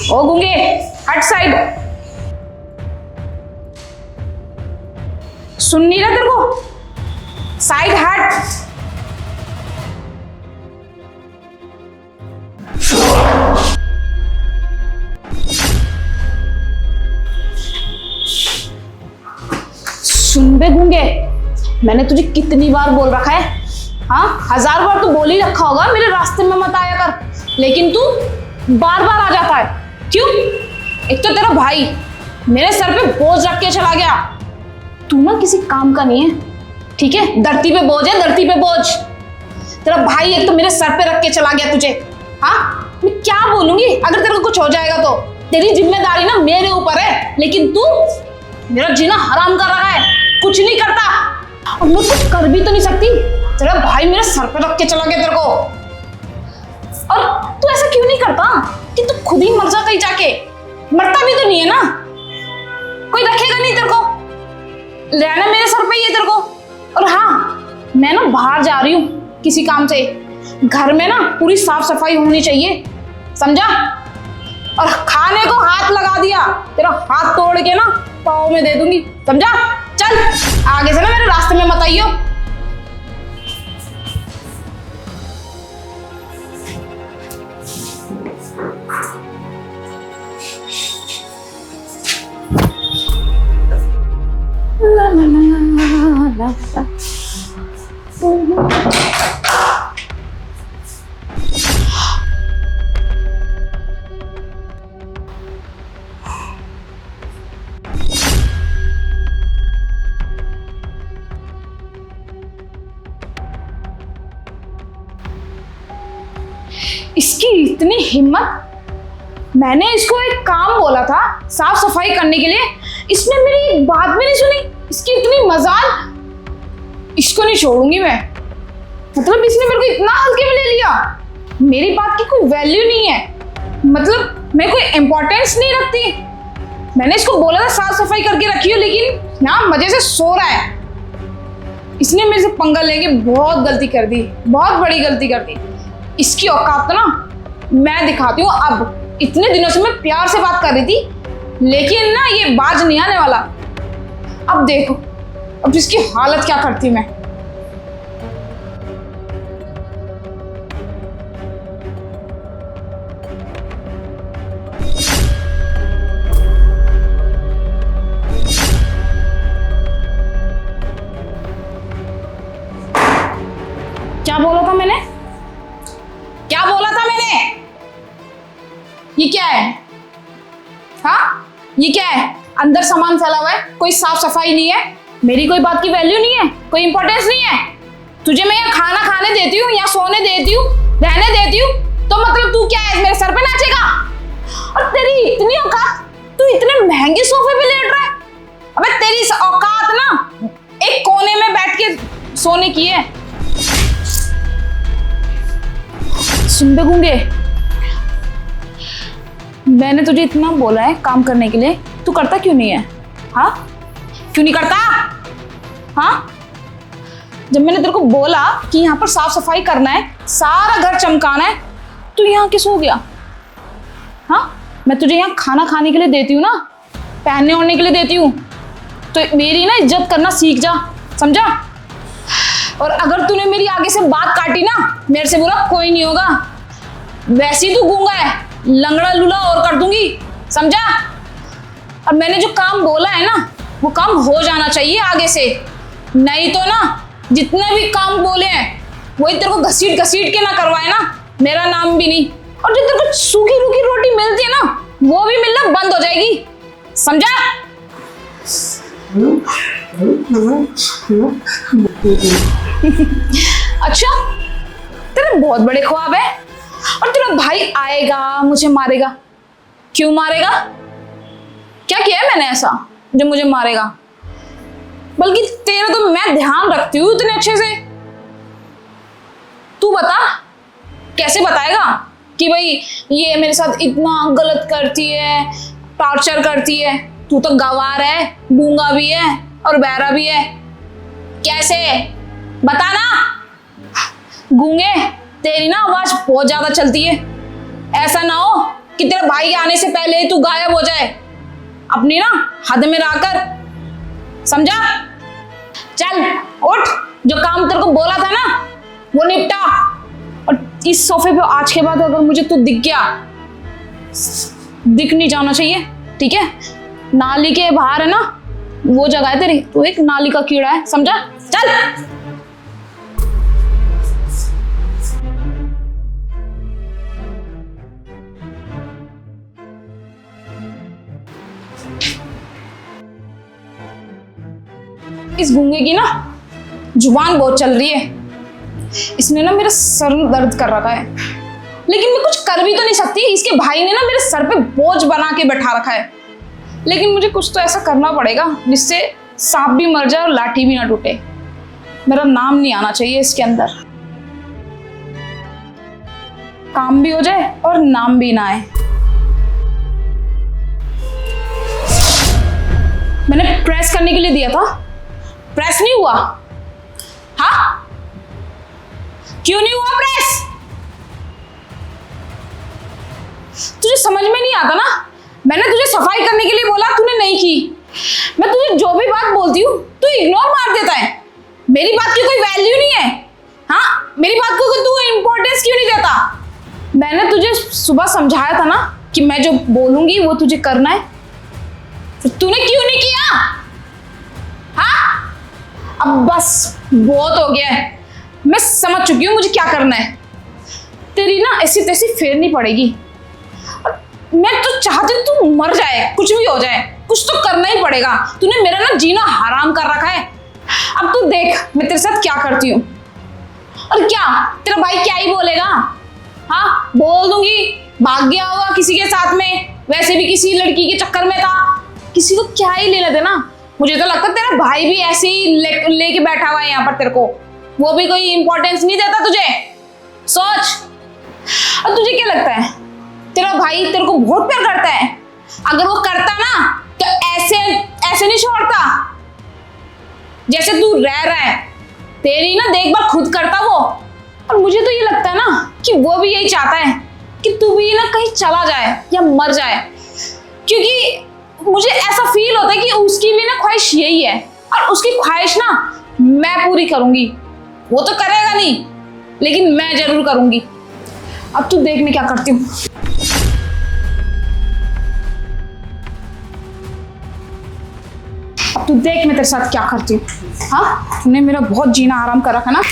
ओ गूंगे, हट साइड। सुन नहीं रहा तेरे को? साइड हट। सुन बे गूंगे, मैंने तुझे कितनी बार बोल रखा है, हाँ 1000 बार तो बोल ही रखा होगा मेरे रास्ते में मत आया कर, लेकिन तू बार बार आ जाता है। क्यों? एक तो तेरा भाई मेरे सर पे बोझ रख के चला गया। तू ना किसी काम का नहीं है, ठीक है? धरती पे बोझ है, धरती पे बोझ। तेरा भाई एक तो मेरे सर पे रख के चला गया तुझे। हाँ, मैं क्या बोलूंगी अगर तेरे को कुछ हो जाएगा तो? तेरी जिम्मेदारी ना मेरे ऊपर है, लेकिन तू मेरा जीना हराम कर रहा है, कुछ नहीं करता। और मैं कुछ कर भी तो नहीं सकती, तेरा भाई मेरे सर पे रख के चला गया तेरे को। और तू ऐसा क्यों नहीं करता कि तू खुद ही मर जा कहीं जाके? मरता भी तो नहीं है ना, कोई रखेगा नहीं तेरे को, रहना मेरे सर पे ही है तेरे को। और हाँ, मैं ना बाहर जा रही हूँ किसी काम से, घर में ना पूरी साफ सफाई होनी चाहिए, समझा? और खाने को हाथ लगा दिया, तेरा हाथ तोड़ के ना पाँव में दे दूंगी, समझा? चल आगे से ना मेरे रास्ते में मत आइयो। ला ला ला ला ला। इसकी इतनी हिम्मत! मैंने इसको एक काम बोला था साफ सफाई करने के लिए, इसने मेरी एक बात भी नहीं सुनी। इसकी इतनी मजाल, इसको नहीं छोड़ूंगी मैं। मतलब इसने मेरे को इतना हल्के में ले लिया, मेरी बात की कोई वैल्यू नहीं है, मतलब मैं कोई इंपॉर्टेंस नहीं रखती। मैंने इसको बोला था साफ सफाई करके रखियो, लेकिन यहाँ मजे से सो रहा है। इसने मेरे से पंगा लेके बहुत गलती कर दी, बहुत बड़ी गलती कर दी। इसकी औकात तो ना मैं दिखाती हूँ अब। इतने दिनों से मैं प्यार से बात कर रही थी, लेकिन ना ये बाज नहीं आने वाला। अब देखो अब इसकी हालत क्या करती मैं। क्या बोला था मैंने? क्या बोला था मैंने? ये क्या है? हाँ, ये क्या है? अंदर सामान फैला हुआ है, कोई साफ सफाई नहीं है, मेरी कोई बात की वैल्यू नहीं है, कोई इंपॉर्टेंस नहीं है। तुझे मैं यहाँ खाना खाने देती हूँ, यहाँ सोने देती हूँ, रहने देती हूँ, तो मतलब तू क्या है, मेरे सर पे नाचेगा? और तेरी इतनी औकात, तू इतने महंगे सोफे पे लेट रहा है। अबे तेरी औकात ना एक कोने में बैठ के सोने की है। सुन बे गूंगे, मैंने तुझे इतना बोला है काम करने के लिए, तू करता क्यों नहीं है? हाँ, क्यों नहीं करता? हाँ, जब मैंने तेरे को बोला कि यहाँ पर साफ सफाई करना है, सारा घर चमकाना है, तू यहाँ क्यों सो गया? हाँ, मैं तुझे यहाँ खाना खाने के लिए देती हूँ ना, पहनने ओढ़ने के लिए देती हूँ, तो मेरी ना इज्जत करना सीख जा, समझा? और अगर तूने मेरी आगे से बात काटी ना, मेरे से बुरा कोई नहीं होगा। वैसे ही तू गूंगा है, लंगड़ा लूला और कर दूंगी, समझा? और मैंने जो काम बोला है ना, वो काम हो जाना चाहिए आगे से, नहीं तो ना जितने भी काम बोले हैं वही तेरे को घसीट घसीट के ना करवाए ना, मेरा नाम भी नहीं। और जो तेरे को सूखी रूखी रोटी मिलती है ना, वो भी मिलना बंद हो जाएगी, समझा? अच्छा, तेरे बहुत बड़े ख्वाब है, और तेरा भाई आएगा मुझे मारेगा। क्यों मारेगा? क्या किया है मैंने ऐसा जो मुझे मारेगा? बल्कि तेरा तो मैं ध्यान रखती हूँ इतने अच्छे से। तू बता, कैसे बताएगा कि भाई ये मेरे साथ इतना गलत करती है, टॉर्चर करती है? तू तो गंवार है, गूंगा भी है और बहरा भी है, कैसे बता ना? गूंगे, तेरी ना आवाज बहुत ज्यादा चलती है, ऐसा ना हो कि तेरे भाई के आने से पहले ही तू गायब हो जाए। अपनी ना हद में रहकर, समझा? चल उठ, जो काम तेरे को बोला था ना वो निपटा। और इस सोफे पे आज के बाद अगर मुझे तू दिख गया, दिख नहीं जाना चाहिए, ठीक है? नाली के बाहर है ना वो जगह है तेरी, तू एक नाली का कीड़ा है, समझा? चल। इस गूंगे की ना जुबान बहुत चल रही है, इसने ना मेरा सर दर्द कर रखा है, लेकिन मैं कुछ कर भी तो नहीं सकती। इसके भाई ने ना मेरे सर पे बोझ बना के बैठा रखा है, लेकिन मुझे कुछ तो ऐसा करना पड़ेगा जिससे सांप भी मर जाए और लाठी भी ना टूटे। मेरा नाम नहीं आना चाहिए इसके अंदर, काम भी हो जाए और नाम भी ना आए। मैंने प्रेस करने के लिए दिया था, प्रेस नहीं हुआ। हाँ, क्यों नहीं हुआ प्रेस? तुझे समझ में नहीं आता ना, मैंने तुझे सफाई करने के लिए बोला, तूने नहीं की। मैं तुझे जो भी बात बोलती हूँ तू इग्नोर मार देता है। मेरी बात की कोई वैल्यू नहीं है। हाँ, मेरी बात को तू इंपॉर्टेंस क्यों नहीं देता? मैंने तुझे सुबह समझाया था ना कि मैं जो बोलूंगी वो तुझे करना है, तो तूने क्यों नहीं किया? हाँ, अब बस बहुत हो गया है, मैं समझ चुकी हूँ मुझे क्या करना है। तेरी ना ऐसी तैसी फेरनी पड़ेगी। मैं तो चाहती हूँ तू मर जाए, कुछ भी हो जाए, कुछ तो करना ही पड़ेगा। तूने मेरा ना जीना हराम कर रखा है। अब तू देख मैं तेरे साथ क्या करती हूँ। और क्या तेरा भाई क्या ही बोलेगा? हाँ, बोल दूंगी भाग गया होगा किसी के साथ में, वैसे भी किसी लड़की के चक्कर में था। किसी को क्या ही लेना देना। मुझे तो लगता है तेरा भाई भी ऐसे ही लेके बैठा हुआ है यहाँ पर तेरे को, वो भी कोई इंपॉर्टेंस नहीं देता तुझे। सोच। और तुझे क्या लगता है तेरा भाई तेरे को बहुत प्यार करता है? अगर वो करता ना तो ऐसे नहीं छोड़ता जैसे तू रह रहा है। तेरी ना देखभाल खुद करता वो। और मुझे तो ये लगता है ना कि वो भी यही चाहता है कि तू भी ना कहीं चला जाए या मर जाए, क्योंकि मुझे ऐसा फील होता है कि उसकी भी ना ख्वाहिश यही है, और उसकी ख्वाहिश ना मैं पूरी करूंगी। वो तो करेगा नहीं, लेकिन मैं जरूर करूंगी। अब तू देख मैं क्या करती हूँ। अब तू देख मैं तेरे साथ क्या करती हूँ। हाँ, तूने मेरा बहुत जीना आराम कर रखा ना।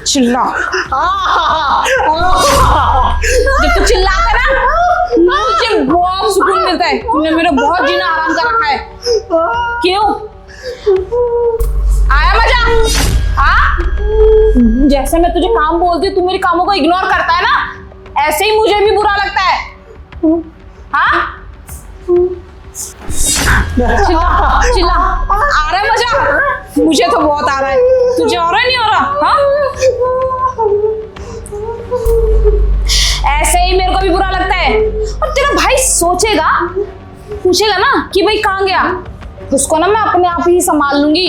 चिल्ला। जब तू चिल्लाता ना मुझे बहुत सुकून मिलता है। तूने मेरा बहुत जीना आराम कर रखा है। क्यों आया मजा? हाँ, जैसे मैं तुझे काम बोलती हूँ तू मेरे कामों को इग्नोर करता है ना, ऐसे ही मुझे भी बुरा लगता है। हाँ, चिल्ला चिल्ला। आ रहा है मजा? मुझे तो बहुत आ रहा है, तुझे हो रहा है नहीं हो रहा? हाँ, ऐसे ही मेरे को भी बुरा लगता है। और तेरा भाई सोचेगा, पूछेगा ना कि भाई कहाँ गया, उसको ना मैं अपने आप ही संभाल लूंगी।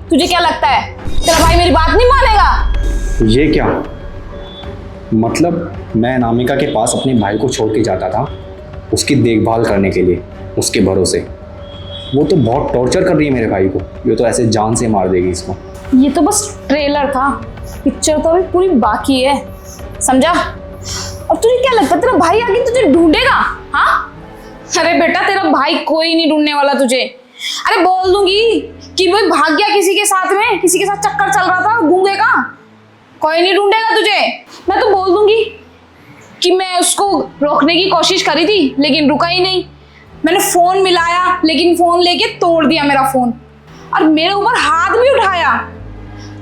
तुझे क्या लगता है तेरा भाई मेरी बात नहीं मानेगा? ये क्या मतलब? मैं अनामिका के पास अपने भाई को छोड़ के जाता था उसकी देखभाल करने के लिए, उसके भरोसे। वो तो बहुत टॉर्चर कर रही है मेरे भाई को। ये तो ऐसे जान से मार देगी इसको। ये तो बस ट्रेलर था, पिक्चर तो अभी पूरी बाकी है, समझा? और तुझे क्या लगता है तेरा भाई आगे तुझे ढूंढेगा? हाँ, अरे बेटा तेरा भाई कोई नहीं ढूंढने वाला तुझे। अरे बोल दूंगी कि भाई भाग गया किसी के साथ में, किसी के साथ चक्कर चल रहा था गूंगे का, कोई नहीं ढूंढेगा तुझे। मैं तो बोल दूंगी कि मैं उसको रोकने की कोशिश करी थी लेकिन रुका ही नहीं। मैंने फोन मिलाया लेकिन फोन लेके तोड़ दिया मेरा फोन, और मेरे ऊपर हाथ भी उठाया।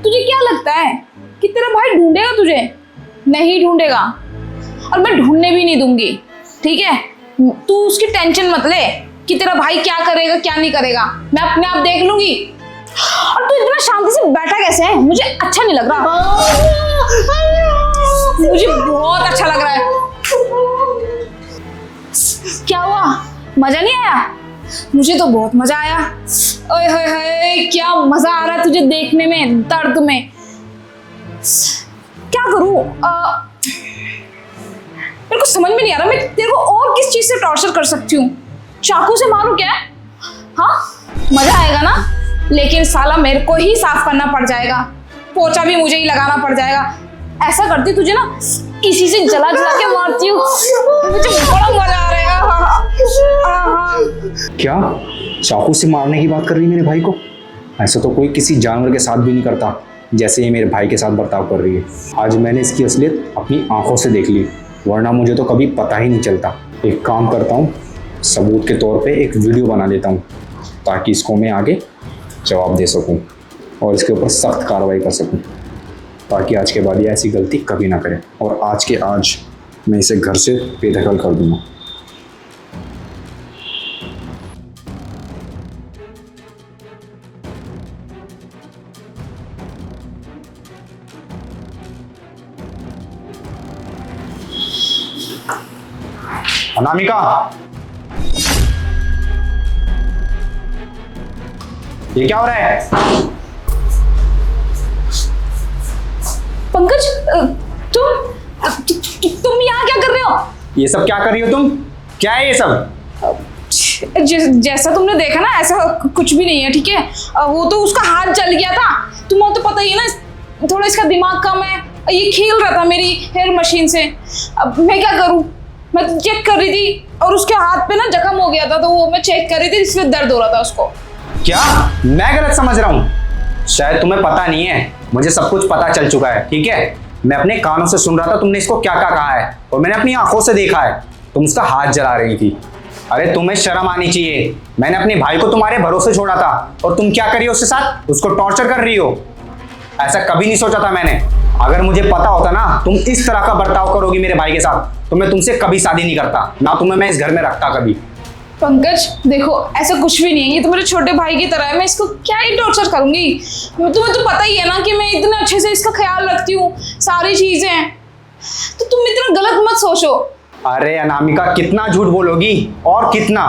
तुझे क्या लगता है कि तेरा भाई ढूंढेगा तुझे? नहीं ढूंढेगा, और मैं ढूंढने भी नहीं दूंगी, ठीक है? तू उसकी टेंशन मत ले कि तेरा भाई क्या करेगा क्या नहीं करेगा, मैं अपने आप देख लूंगी। और तू इतना शांति से बैठा कैसे है? मुझे अच्छा नहीं लग रहा। मुझे बहुत अच्छा लग रहा है। क्या हुआ, मजा नहीं आया? मुझे तो बहुत मजा आया। ओए होए होए, क्या मजा आ रहा है तुझे देखने में, दर्द में। क्या करूं? मेरे को समझ में नहीं आ रहा, मैं तेरे को और किस चीज से टॉर्चर कर सकती हूँ? चाकू से मारूं क्या? हाँ, मजा आएगा ना? लेकिन साला मेरे को ही साफ करना पड़ जाएगा, पोछा भी मुझे ही लगाना पड़ जाएगा। ऐसा करती तुझे ना किसी से जला जला के मारती हूँ, मुझे बड़ा मजा आ रहा है। क्या चाकू से मारने की बात कर रही है मेरे भाई को? ऐसा तो कोई किसी जानवर के साथ भी नहीं करता जैसे ये मेरे भाई के साथ बर्ताव कर रही है। आज मैंने इसकी असलियत अपनी आंखों से देख ली, वरना मुझे तो कभी पता ही नहीं चलता। एक काम करता हूँ, सबूत के तौर पे एक वीडियो बना लेता हूँ ताकि इसको मैं आगे जवाब दे सकूँ और इसके ऊपर सख्त कार्रवाई कर सकूँ, ताकि आज के बाद ये ऐसी गलती कभी ना करे। और आज के आज मैं इसे घर से बेदखल कर दूँगा। अनामिका, ये क्या हो रहा है? पंकज, तुम यहाँ क्या कर रहे हो? ये सब क्या कर रही हो तुम? क्या है ये सब? जैसा तुमने देखा ना, ऐसा कुछ भी नहीं है, ठीक है? वो तो उसका हाथ जल गया था, तुम्हें तो पता ही है ना, थोड़ा इसका दिमाग कम है। ये खेल रहा था मेरी हेयर मशीन से। अब मैं क्या करूं? मैं तो चेक कर रही थी और उसके हाथ पे ना जख्म हो गया था, तो वो मैं चेक कर रही थी, इसलिए दर्द हो रहा था उसको। क्या मैं गलत समझ रहा हूँ? शायद तुम्हें पता नहीं है, मुझे सब कुछ पता चल चुका है, ठीक है? मैं अपने कानों से सुन रहा था तुमने इसको क्या क्या कहा है, और मैंने अपनी आंखों से देखा है तुम उसका हाथ जला रही थी। अरे तुम्हें शर्म आनी चाहिए। मैंने अपने भाई को तुम्हारे भरोसे छोड़ा था और तुम क्या करी हो उसके साथ? उसको टॉर्चर कर रही हो। ऐसा कभी नहीं सोचा था मैंने। अगर मुझे पता होता ना तुम इस तरह का बर्ताव करोगी मेरे भाई के साथ, तो मैं तुमसे कभी शादी नहीं करता, ना तुम्हें मैं इस घर में रखता कभी। पंकज देखो, ऐसा कुछ भी नहीं है, ये तो मेरे छोटे भाई की तरह है, मैं इसको क्या ही टॉर्चर करूंगी? तुम्हें तो पता ही है ना कि मैं इतने अच्छे से इसका ख्याल रखती हूँ, सारी चीजें, तो तुम इतना गलत मत सोचो। अरे अनामिका, कितना झूठ बोलोगी और कितना?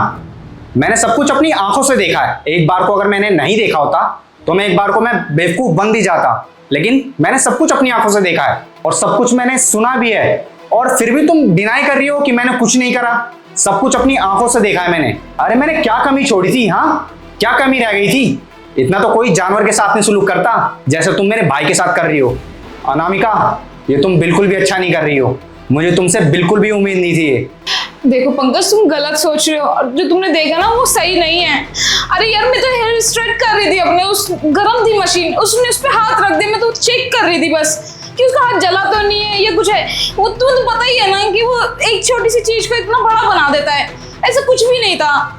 मैंने सब कुछ अपनी आंखों से देखा है। एक बार को अगर मैंने नहीं देखा होता तो मैं एक बार को मैं बेवकूफ बन भी जाता, लेकिन मैंने सब कुछ अपनी आंखों से देखा है और सब कुछ मैंने सुना भी है, और फिर भी तुम डिनाई कर रही हो कि मैंने कुछ नहीं करा। सब कुछ अपनी आंखों से देखा है मैंने। अरे मैंने क्या कमी छोड़ी थी? हाँ, क्या कमी रह गई थी? इतना तो कोई जानवर के साथ नहीं सुलूक करता जैसे तुम मेरे भाई के साथ कर रही हो। अनामिका, ये तुम बिल्कुल भी अच्छा नहीं कर रही हो, मुझे तुमसे बिल्कुल भी उम्मीद नहीं थी ये। देखो पंकज, तुम गलत सोच रहे हो, और जो तुमने देखा ना वो सही नहीं है। अरे यार, मैं तो हेयर स्ट्रेट कर रही थी अपने, उस गरम थी मशीन, उसने उस पे हाथ रख दिया, मैं तो चेक कर रही थी बस कि उसका हाथ जला तो नहीं है या कुछ है। वो तुम्हें तो पता ही है ना कि वो एक छोटी सी चीज को इतना बड़ा बना देता है, ऐसा कुछ भी नहीं था।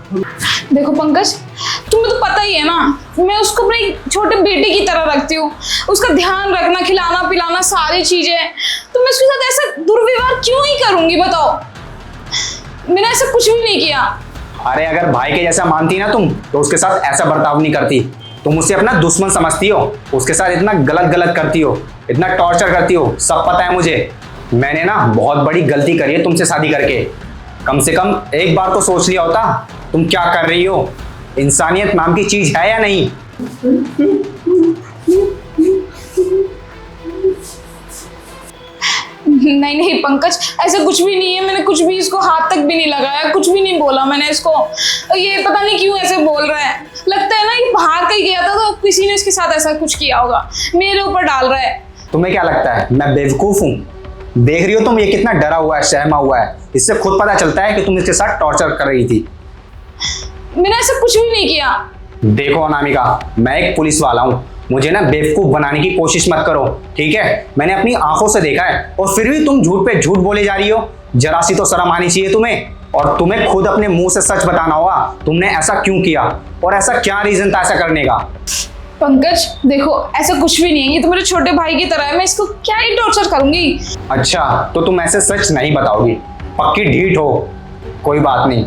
देखो पंकज, तुम्हें तो पता ही है ना, मैं उसको अपने छोटे बेटे की तरह रखती हूँ, उसका ध्यान रखना, खिलाना पिलाना, सारी चीजें, तो मैं उसके साथ ऐसा दुर्व्यवहार क्यों ही करूंगी बताओ? मैंने ऐसा कुछ भी नहीं किया। अरे अगर भाई के जैसा मानती ना तुम, तो उसके साथ ऐसा बर्ताव नहीं करती। तुम उसे अपना दुश्मन समझती हो, उसके साथ इतना गलत गलत करती हो, इतना टॉर्चर करती हो, सब पता है मुझे। मैंने ना बहुत बड़ी गलती करी है तुमसे शादी करके। कम से कम एक बार तो सोच लिया होता तुम क्या कर रही हो। इंसानियत नाम की चीज है या नहीं? नहीं नहीं पंकज, ऐसा कुछ भी नहीं है, मैंने कुछ भी इसको हाथ तक भी नहीं लगाया, कुछ भी नहीं बोला मैंने इसको। ये पता नहीं क्यों ऐसे बोल रहा है, लगता है ना ये बाहर कहीं गया था तो किसी ने इसके साथ ऐसा कुछ किया होगा, मेरे ऊपर डाल रहा है। तुम्हें क्या लगता है मैं बेवकूफ हूँ? देख रही हो तुम ये कितना डरा हुआ है, सहमा हुआ है, इससे खुद पता चलता है कि तुम इसके साथ टॉर्चर कर रही थी। मैंने ऐसा कुछ भी नहीं किया। देखो अनामिका, मैं एक पुलिस वाला हूँ, मुझे ना बेवकूफ बनाने की कोशिश मत करो, ठीक है? मैंने अपनी आंखों से देखा है और फिर भी तुम झूठ पे झूठ बोले जा रही हो। जरा सी तो शर्म आनी चाहिए तुम्हें, और तुम्हें खुद अपने मुंह से सच बताना होगा तुमने ऐसा क्यों किया और ऐसा क्या रीजन था ऐसा करने का। पंकज देखो, ऐसा कुछ भी नहीं है, ये तो मेरे छोटे भाई की तरह है, मैं इसको क्या ही टॉर्चर करूंगी। अच्छा, तो तुम ऐसे सच नहीं बताओगी? पक्की ढीठ हो। कोई बात नहीं,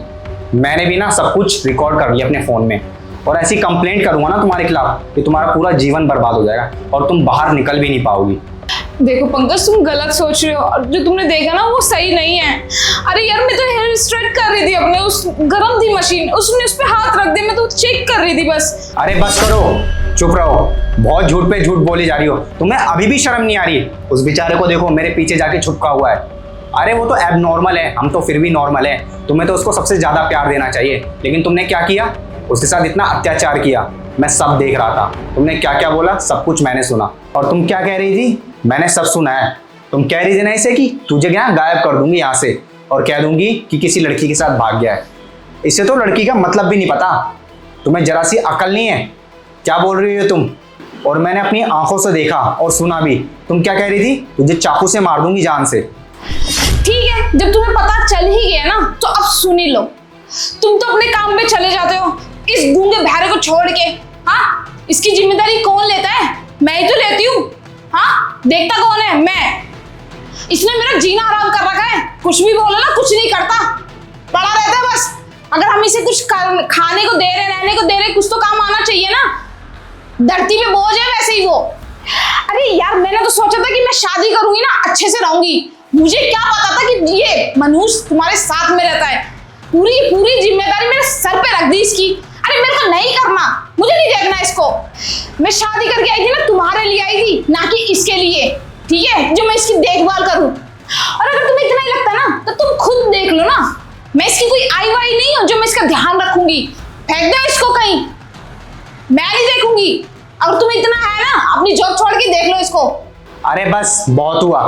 मैंने भी ना सब कुछ रिकॉर्ड कर लिया अपने फोन में, और ऐसी कंप्लेंट करूंगा ना तुम्हारे खिलाफ कि तुम्हारा पूरा जीवन बर्बाद हो जाएगा और तुम बाहर निकल भी नहीं पाओगी। देखो पंकज, तुम गलत सोच रहे हो, और जो तुमने देखा ना वो सही नहीं है। अरे यार, मैं तो हेयर स्ट्रेट कर रही थी अपने, उस गरम थी मशीन, उसने उस पे हाथ रख दिया, मैं तो चेक कर रही थी बस। अरे बस करो, चुप रहो, बहुत झूठ पे झूठ बोली जा रही हो। तुम्हें अभी भी शर्म नहीं आ रही? उस बेचारे को देखो, मेरे पीछे जाके छुपका हुआ है। अरे वो तो एबनॉर्मल है, हम तो फिर भी नॉर्मल है। तुम्हें तो उसको सबसे ज्यादा प्यार देना चाहिए, लेकिन तुमने क्या किया? उसके साथ इतना अत्याचार किया, मैं सब देख रहा था। तुमने क्या क्या बोला, सब कुछ मैंने सुना। और तुम क्या कह रही थी? मैंने सब सुना है। तुम कह रही थी ना इसे कि तुझे क्या गायब कर दूंगी यहाँ से, और कह दूंगी कि किसी लड़की के साथ भाग गया है। इससे तो लड़की का मतलब भी नहीं पता। तुम्हें जरा सी अकल नहीं है, क्या बोल रही हो तुम? और मैंने अपनी आंखों से देखा और सुना भी। तुम क्या कह रही थी? तुझे चाकू से मार दूंगी जान से। ठीक है, जब तुम्हें पता चल ही गया ना तो अब सुन ही लो। तुम तो अपने काम पे चले जाते हो इस गूंगे बहरे को छोड़ के। हाँ, इसकी जिम्मेदारी कौन लेता है? मैं ही तो लेती हूँ। हाँ, देखता कौन है? मैं। इसने मेरा जीना हराम कर रखा है। कुछ भी बोलो ना, कुछ नहीं करता, पड़ा रहता है बस। अगर हम इसे कुछ खाने को दे रहे, रहने को दे रहे, कुछ तो काम आना चाहिए ना। धरती पे बोझ है वैसे ही वो। अरे यार, मैंने तो सोचा था कि मैं शादी करूंगी ना, अच्छे से रहूंगी। मुझे क्या पता था कि ये मनुष्य तुम्हारे साथ में रहता है। पूरी पूरी जिम्मेदारी मेरे सर पे रख दी इसकी। अरे मेरे को नहीं करना, मुझे नहीं देखना इसको। मैं शादी करके आई थी ना, तुम्हारे लिए आई थी, ना कि इसके लिए। ठीक है, जो मैं इसकी देखभाल करूं। और अगर तुम्हें इतना ही लगता ना तो तुम खुद देख लो ना। मैं इसकी कोई आई वाई नहीं हूं जो मैं इसका ध्यान रखूंगी। फेंक दो इसको कहीं, मैं नहीं देखूंगी। अगर तुम्हें इतना है ना, अपनी जॉब छोड़ के देख लो इसको। अरे बस बहुत हुआ।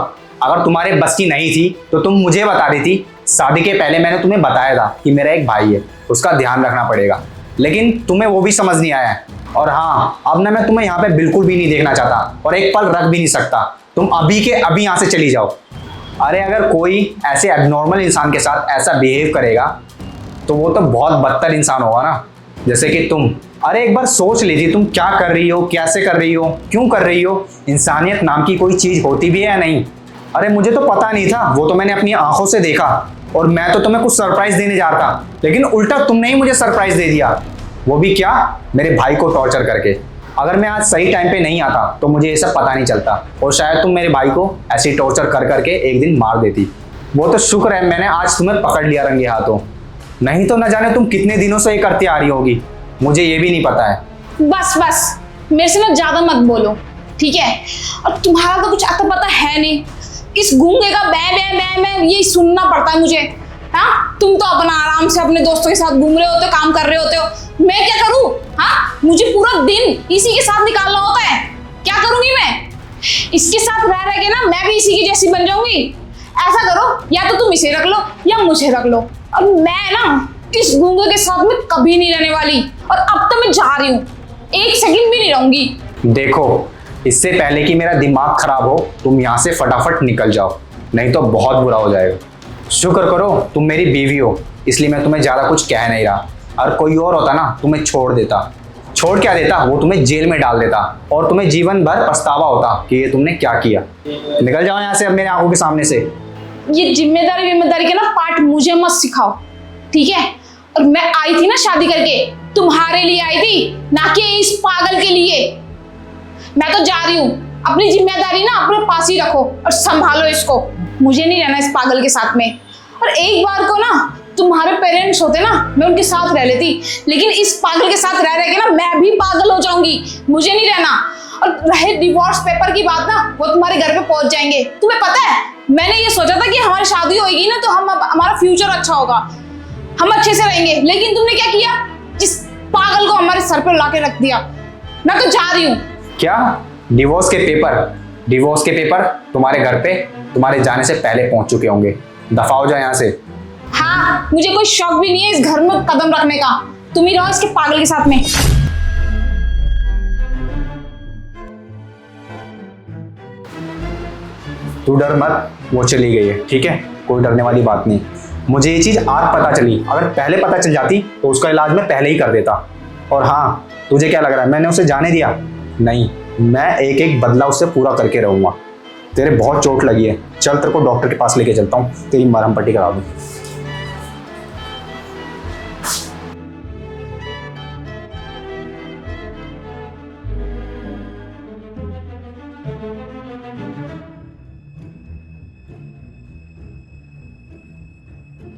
अगर तुम्हारे बस की नहीं थी तो तुम मुझे बता देती। शादी के पहले मैंने तुम्हें बताया था कि मेरा एक भाई है, उसका ध्यान रखना पड़ेगा, लेकिन तुम्हें वो भी समझ नहीं आया। और हाँ, अब ना मैं तुम्हें यहाँ पे बिल्कुल भी नहीं देखना चाहता और एक पल रख भी नहीं सकता। तुम अभी के अभी यहाँ से चली जाओ। अरे अगर कोई ऐसे एबनॉर्मल इंसान के साथ ऐसा बिहेव करेगा तो वो तो बहुत बदतर इंसान होगा ना, जैसे कि तुम। अरे एक बार सोच लीजिए, तुम क्या कर रही हो, कैसे कर रही हो, क्यों कर रही हो? इंसानियत नाम की कोई चीज होती भी है या नहीं? अरे मुझे तो पता नहीं था, वो तो मैंने अपनी आंखों से देखा। और मैं तो तुम्हें कुछ सरप्राइज देने जा रहा था, लेकिन उल्टा तुमने ही मुझे सरप्राइज दे दिया। वो भी क्या? मेरे भाई को टॉर्चर करके। अगर मैं आज सही टाइम पे नहीं आता तो मुझे ये सब पता नहीं चलता, और शायद तुम मेरे भाई को ऐसे टॉर्चर कर करके एक दिन मार देती। वो तो शुक्र है मैंने आज तुम्हें पकड़ लिया रंगे हाथों, नहीं तो न जाने तुम कितने दिनों से ये करती आ रही होगी, मुझे ये भी नहीं पता है। बस बस, मेरे से ना ज्यादा मत बोलो, ठीक है? और तुम्हारा तो कुछ आता पता है नहीं। इस गूंगे का बै बै बै बै ये सुनना पड़ता है मुझे। हाँ, तुम तो अपना आराम से अपने दोस्तों के साथ घूम रहे होते हो, काम कर रहे होते हो। मैं क्या करूं? हाँ, मुझे पूरा दिन इसी के साथ निकालना होता है। क्या करूंगी मैं? इसके साथ रह रह के ना मैं भी इसी की जैसी बन जाऊंगी। ऐसा करो, या तो तुम इसे रख लो या मुझे रख लो। और मैं ना इस गूंगे के साथ में कभी नहीं रहने वाली। और अब तो मैं जा रही हूँ, एक सेकंड भी नहीं रहूंगी। देखो, इससे पहले कि मेरा दिमाग खराब हो, तुम यहाँ से फटाफट निकल जाओ, नहीं तो बहुत बुरा हो जाएगा। शुक्र करो तुम मेरी बीवी हो, इसलिए मैं तुम्हें ज़्यादा कुछ कह नहीं रहा। और कोई और होता ना, तुम्हें छोड़ देता। छोड़ क्या देता, वो तुम्हें जेल में डाल देता, और तुम्हें जीवन भर पछतावा होता कि ये तुमने क्या किया। निकल जाओ यहाँ से अब मेरे आंखों के सामने से। ये जिम्मेदारी के ना पार्ट मुझे मत सिखाओ, ठीक है? और मैं आई थी ना शादी करके, तुम्हारे लिए आई थी, ना कि इस पागल के लिए। मैं तो जा रही हूँ। अपनी जिम्मेदारी ना अपने पास ही रखो और संभालो इसको। मुझे नहीं रहना इस पागल के साथ में। और एक बार को ना तुम्हारे पेरेंट्स होते ना, मैं उनके साथ रह लेती, लेकिन इस पागल के साथ रह रह के ना मैं भी पागल हो जाऊंगी। मुझे नहीं रहना। और रहे डिवोर्स पेपर की बात ना, वो तुम्हारे घर पे पहुंच जाएंगे। तुम्हें पता है, मैंने ये सोचा था कि हमारी शादी होगी ना तो हमारा फ्यूचर अच्छा होगा, हम अच्छे से रहेंगे। लेकिन तुमने क्या किया? इस पागल को हमारे सर पर ला के रख दिया। मैं तो जा रही हूँ। क्या? डिवोर्स के पेपर? डिवोर्स के पेपर तुम्हारे घर पे तुम्हारे जाने से पहले पहुंच चुके होंगे। दफा हो जाए यहाँ से। हाँ, मुझे कोई शौक भी नहीं है इस घर में कदम रखने का। तुम ही रहो इसके पागल के साथ में। तू डर मत, वो चली गई है, ठीक है? कोई डरने वाली बात नहीं। मुझे ये चीज आज पता चली, अगर पहले पता चल जाती तो उसका इलाज मैं पहले ही कर देता। और हाँ, तुझे क्या लग रहा है मैंने उसे जाने दिया? नहीं, मैं एक एक बदला उससे पूरा करके रहूंगा। तेरे बहुत चोट लगी है, चल तेरे को डॉक्टर के पास लेके चलता हूँ, तेरी मरहम पट्टी करा दूँ।